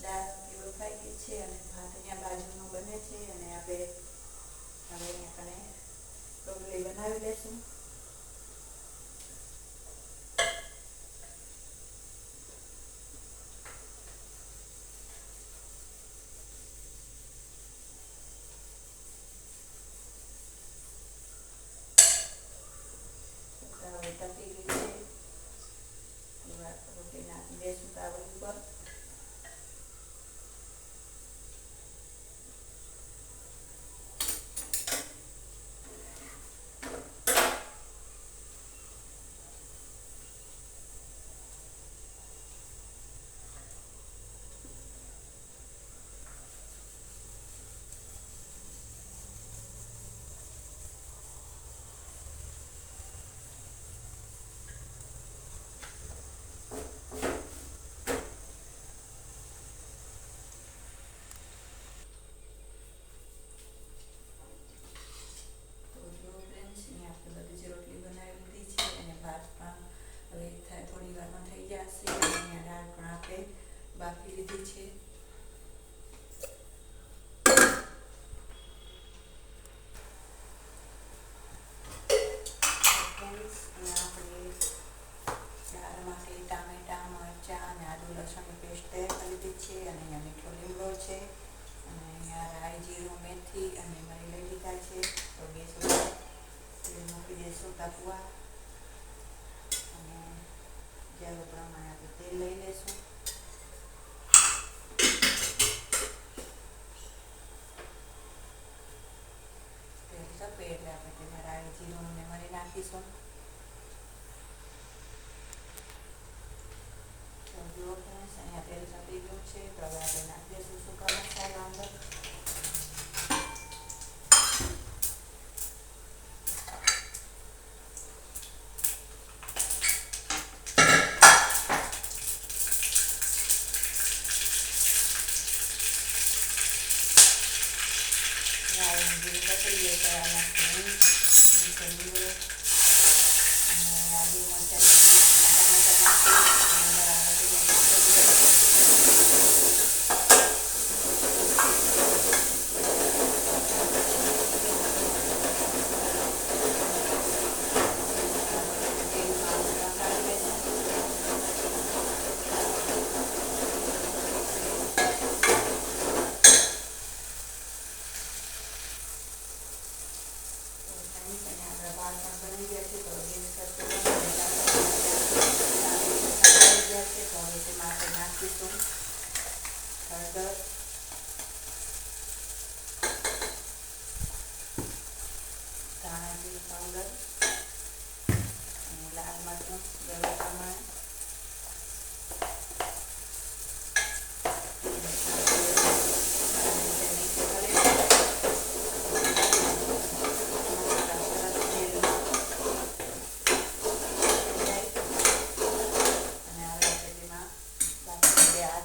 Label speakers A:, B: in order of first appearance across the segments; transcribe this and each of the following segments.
A: દાળ બફાઈ ગઈ છે અને ભાત અહીંયા બાજુનો બને છે અને આપણે હવે અહીંયા કને રોટલી બનાવી લઈશું. હવે તપી ગઈ છે. રોટલી નાખી દઈશું તાવડી ઉપર. બાફી લીધી છે. આપણે દાળમાંથી ટામેટા, મરચાં અને આદુ લસણની પેસ્ટ તૈયાર કરી લીધી છે અને અહીંયા મીઠો લીમડો છે અને અહીંયા રાઈ, જીરું, મેથી અને મરી લઈ લીધા છે. તો ગેસ ઉપર તેલ મૂકી દઈશું તપવા અને જરૂર પ્રમાણે આપણે તેલ લઈ લઈશું. એટલે આપણે તેમાં રાઈ, જીરું અને મરી નાખીશું. તો જુઓ ફ્રેન્ડ્સ, અહીંયા તેલ તપી ગયું છે. તો હવે આપણે નાખી દઈશું સૂકા મસાલા અંદર. હળદર, ધાણા જીરું પાવડર અને લાલ મરચું જરૂર પ્રમાણે.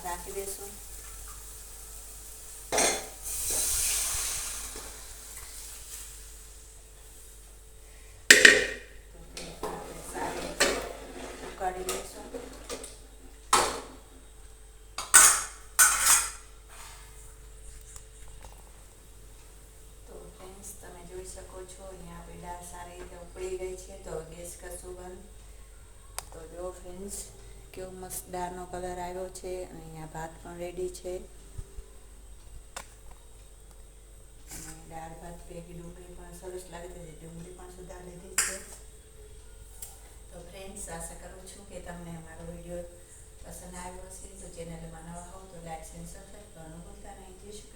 A: નાખી દઈશું. ઉકાળી લઈશું. તો ફ્રેન્ડ્સ, તમે જોઈ શકો છો અહીંયા આપણી દાળ સારી રીતે ઉકળી ગઈ છે. તો ગેસ કરશું બંધ. તો જો ફ્રેન્ડ્સ, કેવો મસ્ત દાળનો કલર આવ્યો છે અને અહીંયા ભાત પણ રેડી છે. અને દાળ ભાત ભેગી ડુંગળી પણ સરસ લાગે છે. ડુંગળી પણ સુધાર લીધી છે. તો ફ્રેન્ડ્સ, આશા કરું છું કે તમને અમારો વિડીયો પસંદ આવ્યો હશે. તો ચેનલમાં નવા હો તો લાઈક અને સબસ્ક્રાઈબ કરવાનું ભૂલતા નહીં.